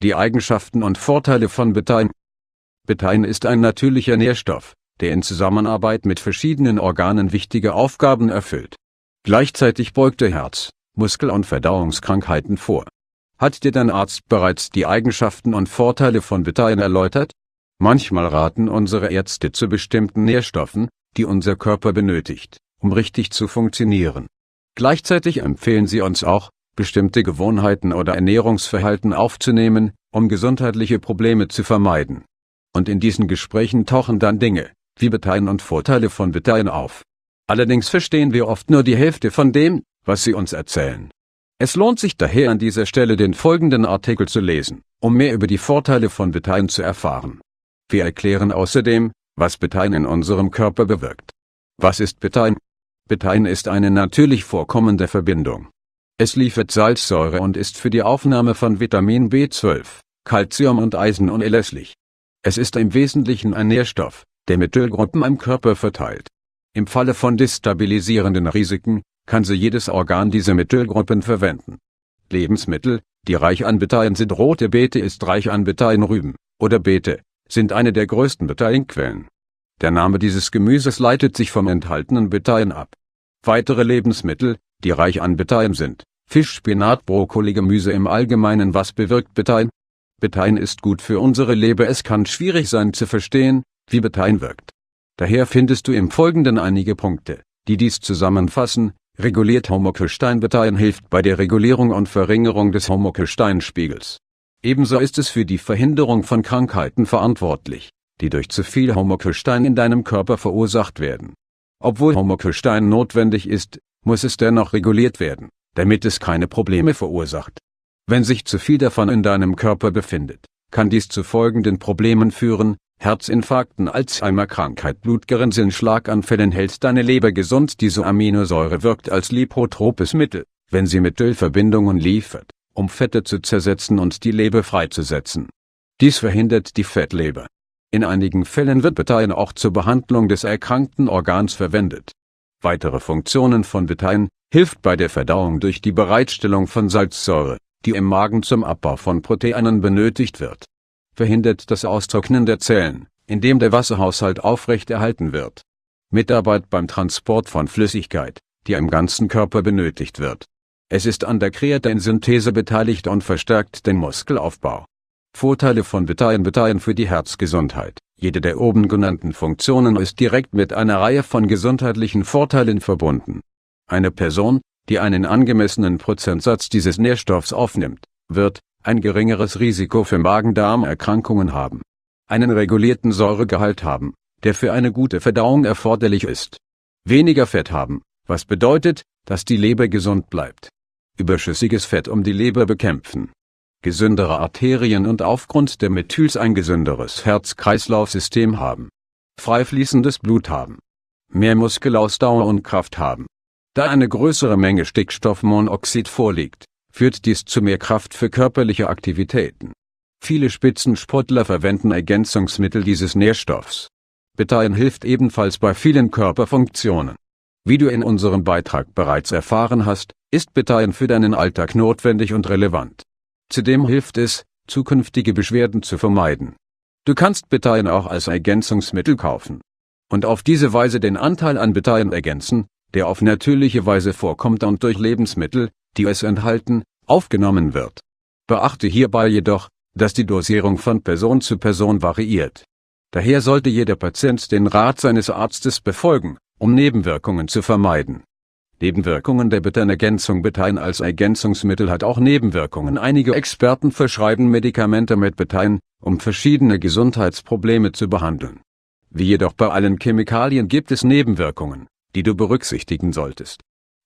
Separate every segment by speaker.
Speaker 1: Die Eigenschaften und Vorteile von Betain. Betain ist ein natürlicher Nährstoff, der in Zusammenarbeit mit verschiedenen Organen wichtige Aufgaben erfüllt. Gleichzeitig beugt er Herz-, Muskel- und Verdauungskrankheiten vor. Hat dir dein Arzt bereits die Eigenschaften und Vorteile von Betain erläutert? Manchmal raten unsere Ärzte zu bestimmten Nährstoffen, die unser Körper benötigt, um richtig zu funktionieren. Gleichzeitig empfehlen sie uns auch, bestimmte Gewohnheiten oder Ernährungsverhalten aufzunehmen, um gesundheitliche Probleme zu vermeiden. Und in diesen Gesprächen tauchen dann Dinge, wie Betain und Vorteile von Betain auf. Allerdings verstehen wir oft nur die Hälfte von dem, was sie uns erzählen. Es lohnt sich daher an dieser Stelle den folgenden Artikel zu lesen, um mehr über die Vorteile von Betain zu erfahren. Wir erklären außerdem, was Betain in unserem Körper bewirkt. Was ist Betain? Betain ist eine natürlich vorkommende Verbindung. Es liefert Salzsäure und ist für die Aufnahme von Vitamin B12, Calcium und Eisen unerlässlich. Es ist im Wesentlichen ein Nährstoff, der Metallgruppen im Körper verteilt. Im Falle von destabilisierenden Risiken kann so jedes Organ diese Metallgruppen verwenden. Lebensmittel, die reich an Betain sind. Rote Beete ist reich an Betain. Rüben oder Beete sind eine der größten Beteinquellen. Der Name dieses Gemüses leitet sich vom enthaltenen Betain ab. Weitere Lebensmittel, die reich an Betain sind: Fisch, Spinat, Brokkoli, Gemüse im Allgemeinen. Was bewirkt Betain? Betain ist gut für unsere Leber. Es kann schwierig sein zu verstehen, wie Betain wirkt. Daher findest du im Folgenden einige Punkte, die dies zusammenfassen. Reguliert Homogestein. Betain hilft bei der Regulierung und Verringerung des Homogesteinspiegels. Ebenso ist es für die Verhinderung von Krankheiten verantwortlich, die durch zu viel Homogestein in deinem Körper verursacht werden. Obwohl Homogestein notwendig ist, muss es dennoch reguliert werden, damit es keine Probleme verursacht. Wenn sich zu viel davon in deinem Körper befindet, kann dies zu folgenden Problemen führen: Herzinfarkten, Alzheimer-Krankheit, Blutgerinnseln, Schlaganfällen. Hält deine Leber gesund. Diese Aminosäure wirkt als lipotropes Mittel, wenn sie Metallverbindungen liefert, um Fette zu zersetzen und die Leber freizusetzen. Dies verhindert die Fettleber. In einigen Fällen wird Betain auch zur Behandlung des erkrankten Organs verwendet. Weitere Funktionen von Betain: hilft bei der Verdauung durch die Bereitstellung von Salzsäure, die im Magen zum Abbau von Proteinen benötigt wird. Verhindert das Austrocknen der Zellen, indem der Wasserhaushalt aufrechterhalten wird. Mitarbeit beim Transport von Flüssigkeit, die im ganzen Körper benötigt wird. Es ist an der Kreatinsynthese beteiligt und verstärkt den Muskelaufbau. Vorteile von Betain. Betain für die Herzgesundheit. Jede der oben genannten Funktionen ist direkt mit einer Reihe von gesundheitlichen Vorteilen verbunden. Eine Person, die einen angemessenen Prozentsatz dieses Nährstoffs aufnimmt, wird ein geringeres Risiko für Magen-Darm-Erkrankungen haben, einen regulierten Säuregehalt haben, der für eine gute Verdauung erforderlich ist, weniger Fett haben, was bedeutet, dass die Leber gesund bleibt, überschüssiges Fett die Leber bekämpfen, gesündere Arterien und aufgrund der Methyls ein gesünderes Herz-Kreislauf-System haben, frei fließendes Blut haben, mehr Muskelausdauer und Kraft haben. Da eine größere Menge Stickstoffmonoxid vorliegt, führt dies zu mehr Kraft für körperliche Aktivitäten. Viele Spitzensportler verwenden Ergänzungsmittel dieses Nährstoffs. Betain hilft ebenfalls bei vielen Körperfunktionen. Wie du in unserem Beitrag bereits erfahren hast, ist Betain für deinen Alltag notwendig und relevant. Zudem hilft es, zukünftige Beschwerden zu vermeiden. Du kannst Betain auch als Ergänzungsmittel kaufen und auf diese Weise den Anteil an Betain ergänzen, der auf natürliche Weise vorkommt und durch Lebensmittel, die es enthalten, aufgenommen wird. Beachte hierbei jedoch, dass die Dosierung von Person zu Person variiert. Daher sollte jeder Patient den Rat seines Arztes befolgen, um Nebenwirkungen zu vermeiden. Nebenwirkungen der Betain-Ergänzung. Betain als Ergänzungsmittel hat auch Nebenwirkungen. Einige Experten verschreiben Medikamente mit Betain, um verschiedene Gesundheitsprobleme zu behandeln. Wie jedoch bei allen Chemikalien gibt es Nebenwirkungen, die du berücksichtigen solltest.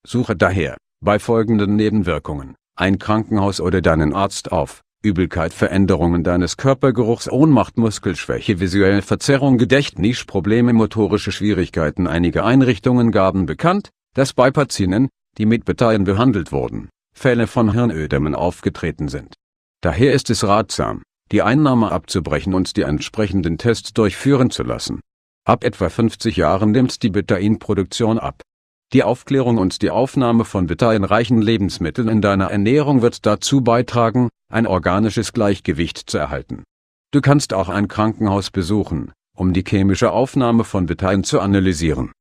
Speaker 1: Suche daher, bei folgenden Nebenwirkungen, ein Krankenhaus oder deinen Arzt auf: Übelkeit, Veränderungen deines Körpergeruchs, Ohnmacht, Muskelschwäche, visuelle Verzerrung, Gedächtnisprobleme, motorische Schwierigkeiten. Einige Einrichtungen gaben bekannt, dass bei Patienten, die mit Betain behandelt wurden, Fälle von Hirnödemen aufgetreten sind. Daher ist es ratsam, die Einnahme abzubrechen und die entsprechenden Tests durchführen zu lassen. Ab etwa 50 Jahren nimmt die Betain-Produktion ab. Die Aufklärung und die Aufnahme von beteinreichen Lebensmitteln in deiner Ernährung wird dazu beitragen, ein organisches Gleichgewicht zu erhalten. Du kannst auch ein Krankenhaus besuchen, um die chemische Aufnahme von Betain zu analysieren.